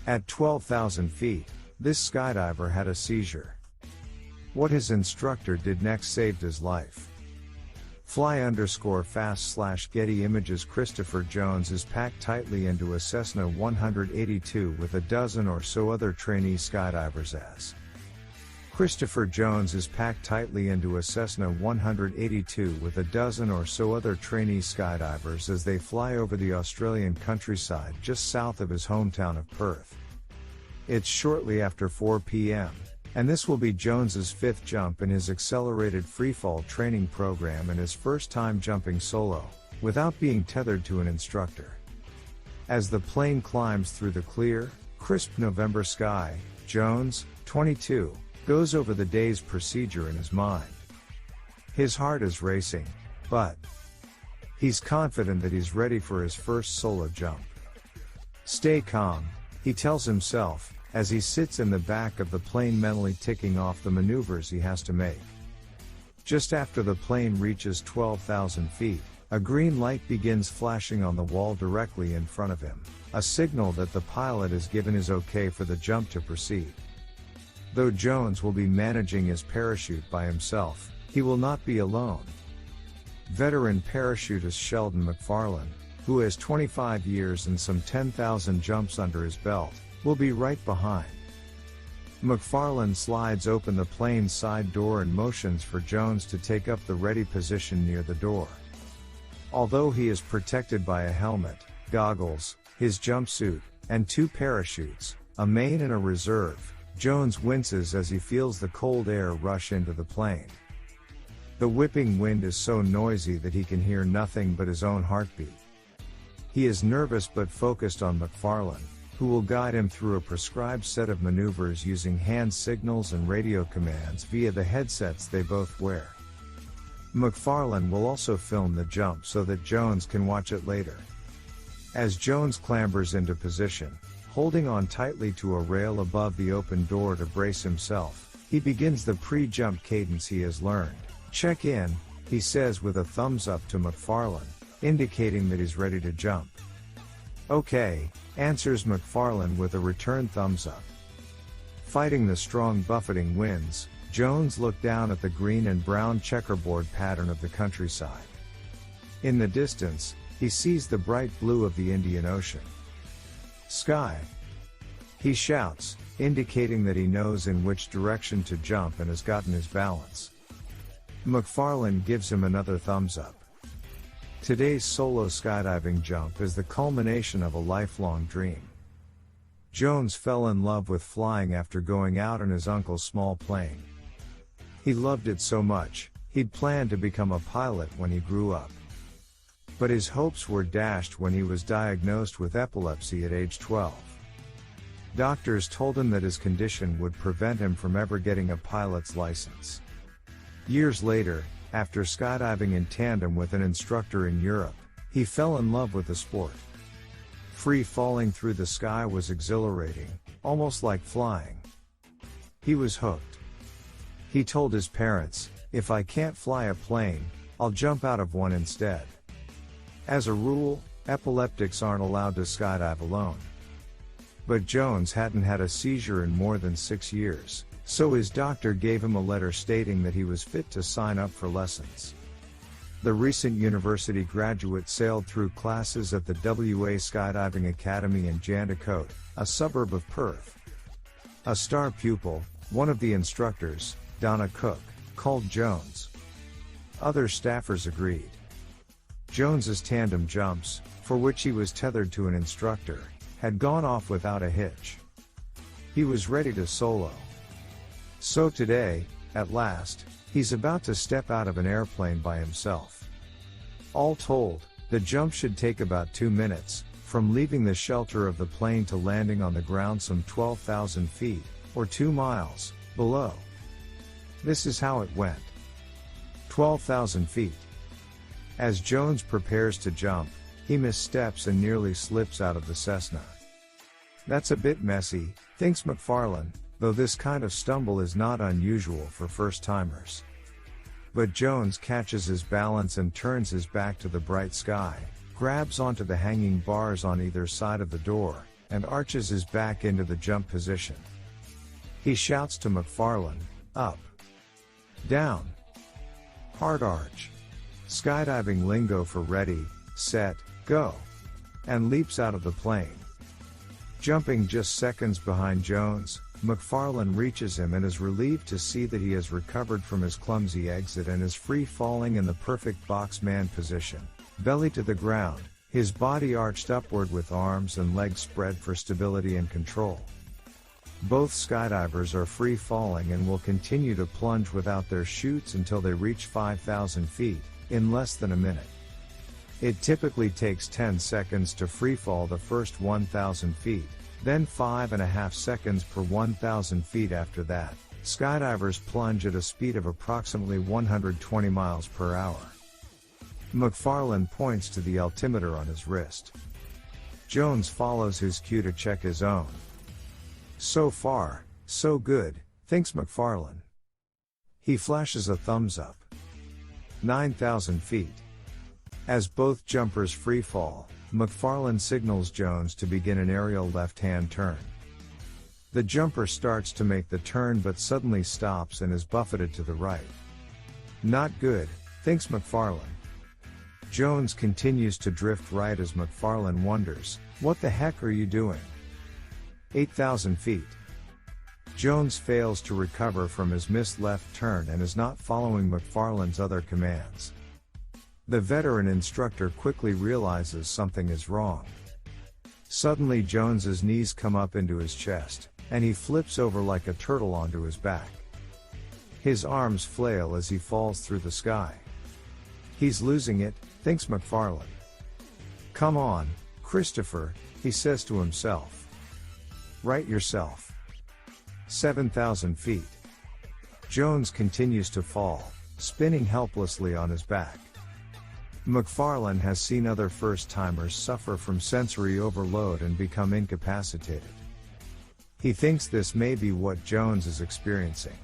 At 12,000 feet, this skydiver had a seizure. What his instructor did next saved his life. Fly_fast/Getty Images. Christopher Jones is packed tightly into a Cessna 182 with a dozen or so other trainee skydivers as. Christopher Jones is packed tightly into a Cessna 182 with a dozen or so other trainee skydivers as they fly over the Australian countryside just south of his hometown of Perth. It's shortly after 4 p.m. and this will be Jones's fifth jump in his accelerated freefall training program and his first time jumping solo, without being tethered to an instructor. As the plane climbs through the clear, crisp November sky, Jones, 22, goes over the day's procedure in his mind. His heart is racing, but he's confident that he's ready for his first solo jump. Stay calm, he tells himself, as he sits in the back of the plane mentally ticking off the maneuvers he has to make. Just after the plane reaches 12,000 feet, a green light begins flashing on the wall directly in front of him, a signal that the pilot has given his okay for the jump to proceed. Though Jones will be managing his parachute by himself, he will not be alone. Veteran parachutist Sheldon McFarlane, who has 25 years and some 10,000 jumps under his belt, will be right behind. McFarlane slides open the plane's side door and motions for Jones to take up the ready position near the door. Although he is protected by a helmet, goggles, his jumpsuit, and two parachutes, a main and a reserve, Jones winces as he feels the cold air rush into the plane. The whipping wind is so noisy that he can hear nothing but his own heartbeat. He is nervous but focused on McFarlane, who will guide him through a prescribed set of maneuvers using hand signals and radio commands via the headsets they both wear. McFarlane will also film the jump so that Jones can watch it later. As Jones clambers into position, holding on tightly to a rail above the open door to brace himself, he begins the pre-jump cadence he has learned. "Check in," he says with a thumbs up to McFarlane, indicating that he's ready to jump. "Okay," answers McFarlane with a return thumbs up. Fighting the strong buffeting winds, Jones looked down at the green and brown checkerboard pattern of the countryside. In the distance, he sees the bright blue of the Indian Ocean. "Sky!" he shouts, indicating that he knows in which direction to jump and has gotten his balance. McFarlane gives him another thumbs up. Today's solo skydiving jump is the culmination of a lifelong dream. Jones fell in love with flying after going out in his uncle's small plane. He loved it so much, he'd planned to become a pilot when he grew up. But his hopes were dashed when he was diagnosed with epilepsy at age 12. Doctors told him that his condition would prevent him from ever getting a pilot's license. Years later, after skydiving in tandem with an instructor in Europe, he fell in love with the sport. Free falling through the sky was exhilarating, almost like flying. He was hooked. He told his parents, "If I can't fly a plane, I'll jump out of one instead." As a rule, epileptics aren't allowed to skydive alone. But Jones hadn't had a seizure in more than 6 years, so his doctor gave him a letter stating that he was fit to sign up for lessons. The recent university graduate sailed through classes at the WA Skydiving Academy in Jandacote, a suburb of Perth. A star pupil, one of the instructors, Donna Cook, called Jones. Other staffers agreed. Jones's tandem jumps, for which he was tethered to an instructor, had gone off without a hitch. He was ready to solo. So today, at last, he's about to step out of an airplane by himself. All told, the jump should take about 2 minutes, from leaving the shelter of the plane to landing on the ground some 12,000 feet, or 2 miles, below. This is how it went. 12,000 feet. As Jones prepares to jump, he missteps and nearly slips out of the Cessna. That's a bit messy, thinks McFarlane, though this kind of stumble is not unusual for first-timers. But Jones catches his balance and turns his back to the bright sky, grabs onto the hanging bars on either side of the door, and arches his back into the jump position. He shouts to McFarlane, "Up! Down! Hard arch!" Skydiving lingo for ready, set, go! And leaps out of the plane. Jumping just seconds behind Jones, McFarlane reaches him and is relieved to see that he has recovered from his clumsy exit and is free falling in the perfect boxman position, belly to the ground, his body arched upward with arms and legs spread for stability and control. Both skydivers are free falling and will continue to plunge without their chutes until they reach 5,000 feet, in less than a minute. It typically takes 10 seconds to freefall the first 1,000 feet, then 5.5 seconds per 1,000 feet after that. Skydivers plunge at a speed of approximately 120 miles per hour. McFarlane points to the altimeter on his wrist. Jones follows his cue to check his own. So far, so good, thinks McFarlane. He flashes a thumbs up. 9,000 feet. As both jumpers free fall, McFarlane signals Jones to begin an aerial left-hand turn. The jumper starts to make the turn but suddenly stops and is buffeted to the right. Not good, thinks McFarlane. Jones continues to drift right as McFarlane wonders, "What the heck are you doing?" 8,000 feet. Jones fails to recover from his missed left turn and is not following McFarlane's other commands. The veteran instructor quickly realizes something is wrong. Suddenly Jones's knees come up into his chest, and he flips over like a turtle onto his back. His arms flail as he falls through the sky. He's losing it, thinks McFarlane. "Come on, Christopher," he says to himself. "Right yourself." 7,000 feet. Jones continues to fall, spinning helplessly on his back. McFarlane has seen other first-timers suffer from sensory overload and become incapacitated. He thinks this may be what Jones is experiencing.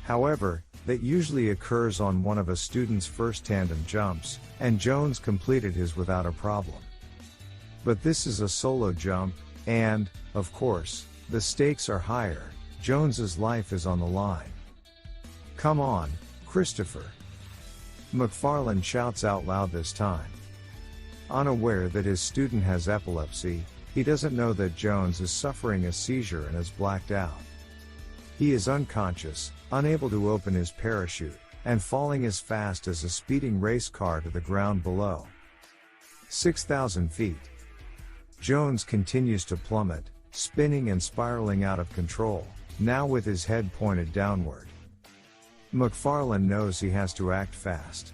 However, that usually occurs on one of a student's first tandem jumps, and Jones completed his without a problem. But this is a solo jump, and, of course, the stakes are higher. Jones's life is on the line. "Come on, Christopher." McFarlane shouts out loud this time. Unaware that his student has epilepsy, he doesn't know that Jones is suffering a seizure and is blacked out. He is unconscious, unable to open his parachute, and falling as fast as a speeding race car to the ground below. 6,000 feet. Jones continues to plummet, spinning and spiraling out of control, now with his head pointed downward. McFarlane knows he has to act fast.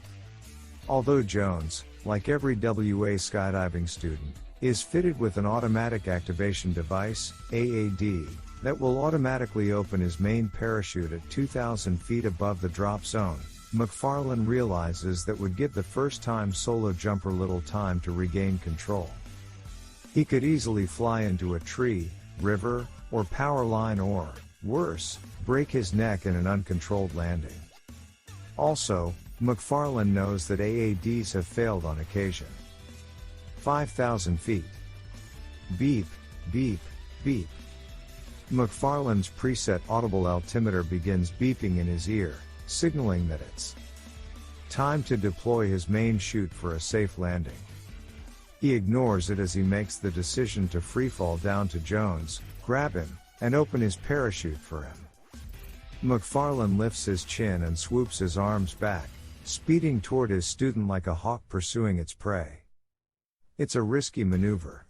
Although Jones, like every WA skydiving student, is fitted with an automatic activation device, AAD, that will automatically open his main parachute at 2,000 feet above the drop zone, McFarlane realizes that would give the first-time solo jumper little time to regain control. He could easily fly into a tree, river, or power line or, worse, break his neck in an uncontrolled landing. Also, McFarlane knows that AADs have failed on occasion. 5,000 feet. Beep, beep, beep. McFarlane's preset audible altimeter begins beeping in his ear, signaling that it's time to deploy his main chute for a safe landing. He ignores it as he makes the decision to freefall down to Jones, grab him, and open his parachute for him. McFarlane lifts his chin and swoops his arms back, speeding toward his student like a hawk pursuing its prey. It's a risky maneuver.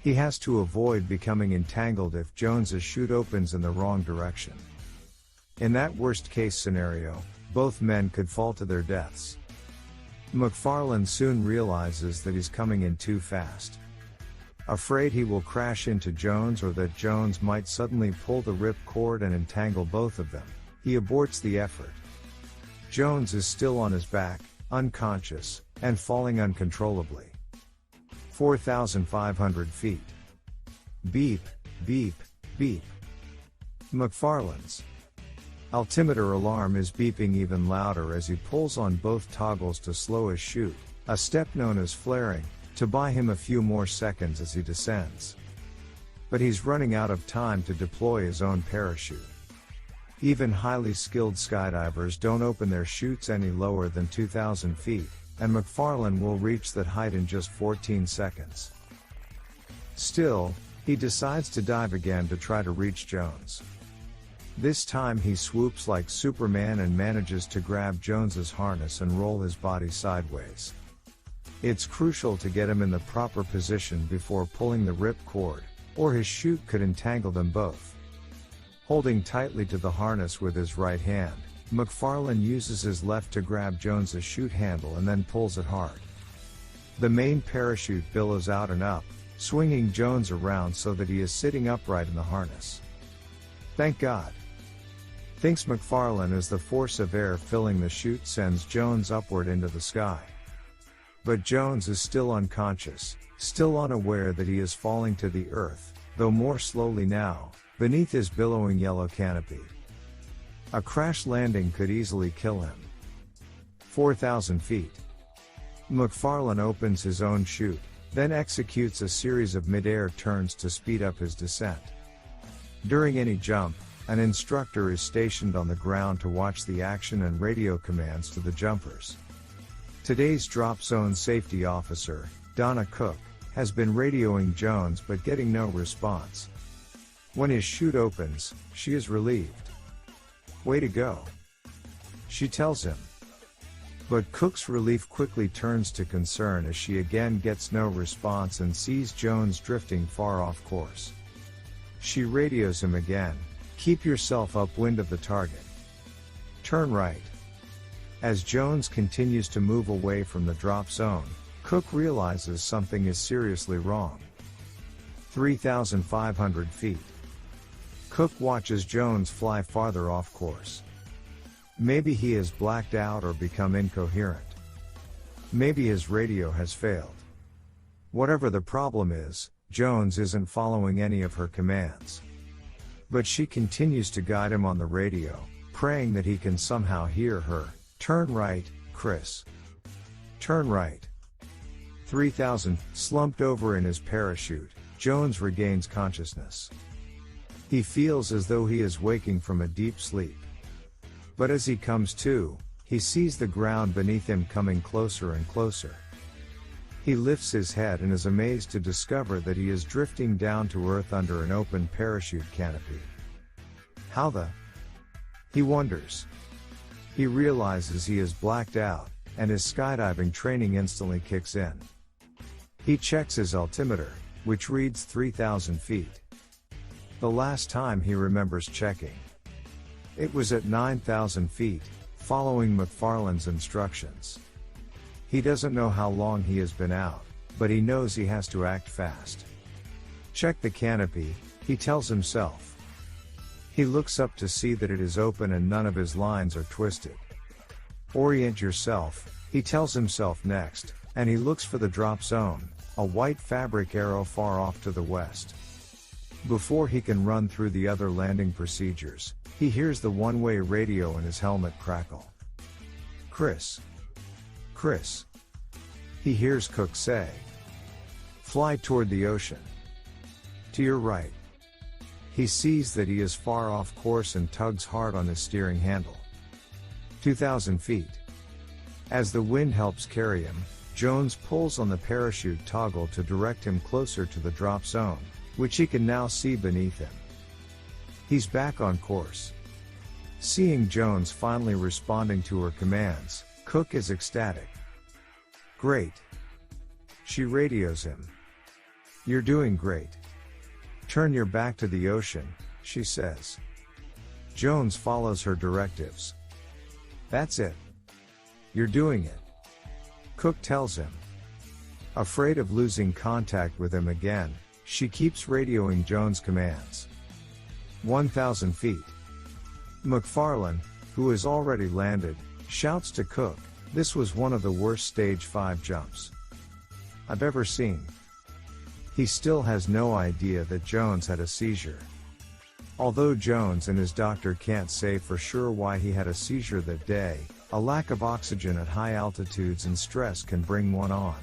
He has to avoid becoming entangled if Jones's chute opens in the wrong direction. In that worst-case scenario, both men could fall to their deaths. McFarlane soon realizes that he's coming in too fast. Afraid he will crash into Jones or that Jones might suddenly pull the rip cord and entangle both of them, he aborts the effort. Jones is still on his back, unconscious, and falling uncontrollably. 4,500 feet. Beep, beep, beep. McFarlane's altimeter alarm is beeping even louder as he pulls on both toggles to slow his chute, a step known as flaring, to buy him a few more seconds as he descends. but he's running out of time to deploy his own parachute. Even highly skilled skydivers don't open their chutes any lower than 2,000 feet, and McFarlane will reach that height in just 14 seconds. Still, he decides to dive again to try to reach Jones. This time he swoops like Superman and manages to grab Jones's harness and roll his body sideways. It's crucial to get him in the proper position before pulling the rip cord, or his chute could entangle them both. Holding tightly to the harness with his right hand, McFarlane uses his left to grab Jones's chute handle and then pulls it hard. The main parachute billows out and up, swinging Jones around so that he is sitting upright in the harness. Thank God, thinks McFarlane as the force of air filling the chute sends Jones upward into the sky. But Jones is still unconscious, still unaware that he is falling to the earth, though more slowly now, beneath his billowing yellow canopy. A crash landing could easily kill him. 4,000 feet. McFarlane opens his own chute, then executes a series of mid-air turns to speed up his descent. During any jump, an instructor is stationed on the ground to watch the action and radio commands to the jumpers. Today's drop zone safety officer, Donna Cook, has been radioing Jones but getting no response. When his chute opens, she is relieved. "Way to go," she tells him. But Cook's relief quickly turns to concern as she again gets no response and sees Jones drifting far off course. She radios him again, "Keep yourself upwind of the target. Turn right." As Jones continues to move away from the drop zone, Cook realizes something is seriously wrong. 3,500 feet. Cook watches Jones fly farther off course. Maybe he has blacked out or become incoherent. Maybe his radio has failed. Whatever the problem is, Jones isn't following any of her commands. But she continues to guide him on the radio, praying that he can somehow hear her. "Turn right, Chris. Turn right." 3,000, slumped over in his parachute, Jones regains consciousness. He feels as though he is waking from a deep sleep. But as he comes to, he sees the ground beneath him coming closer and closer. He lifts his head and is amazed to discover that he is drifting down to earth under an open parachute canopy. How the? He wonders. He realizes he is blacked out, and his skydiving training instantly kicks in. He checks his altimeter, which reads 3,000 feet. The last time he remembers checking, it was at 9,000 feet, following McFarlane's instructions. He doesn't know how long he has been out, but he knows he has to act fast. "Check the canopy," he tells himself. He looks up to see that it is open and none of his lines are twisted. "Orient yourself," he tells himself next, and he looks for the drop zone, a white fabric arrow far off to the west. Before he can run through the other landing procedures, he hears the one-way radio in his helmet crackle. "Chris. Chris." He hears Cook say. "Fly toward the ocean. To your right." He sees that he is far off course and tugs hard on his steering handle. 2,000 feet. As the wind helps carry him, Jones pulls on the parachute toggle to direct him closer to the drop zone, which he can now see beneath him. He's back on course. Seeing Jones finally responding to her commands, Cook is ecstatic. "Great." She radios him. "You're doing great. Turn your back to the ocean," she says. Jones follows her directives. "That's it. You're doing it," Cook tells him. Afraid of losing contact with him again, she keeps radioing Jones' commands. 1,000 feet. McFarlane, who has already landed, shouts to Cook, "This was one of the worst stage 5 jumps I've ever seen." He still has no idea that Jones had a seizure. Although Jones and his doctor can't say for sure why he had a seizure that day, a lack of oxygen at high altitudes and stress can bring one on.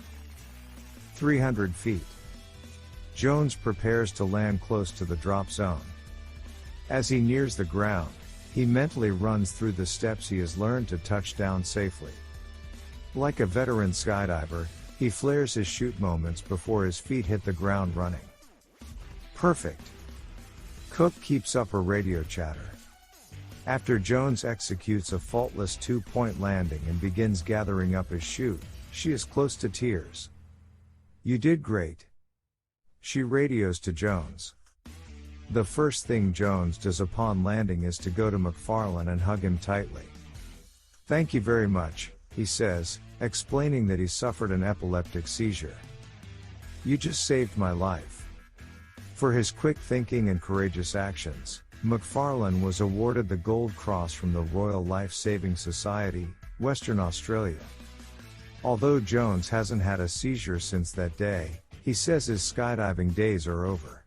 300 feet. Jones prepares to land close to the drop zone. As he nears the ground, he mentally runs through the steps he has learned to touch down safely. Like a veteran skydiver, he flares his chute moments before his feet hit the ground running. Perfect. Cook keeps up her radio chatter. After Jones executes a faultless two-point landing and begins gathering up his chute, she is close to tears. "You did great." She radios to Jones. The first thing Jones does upon landing is to go to McFarlane and hug him tightly. "Thank you very much," he says, explaining that he suffered an epileptic seizure. "You just saved my life." For his quick thinking and courageous actions, McFarlane was awarded the Gold Cross from the Royal Life-Saving Society, Western Australia. Although Jones hasn't had a seizure since that day, he says his skydiving days are over.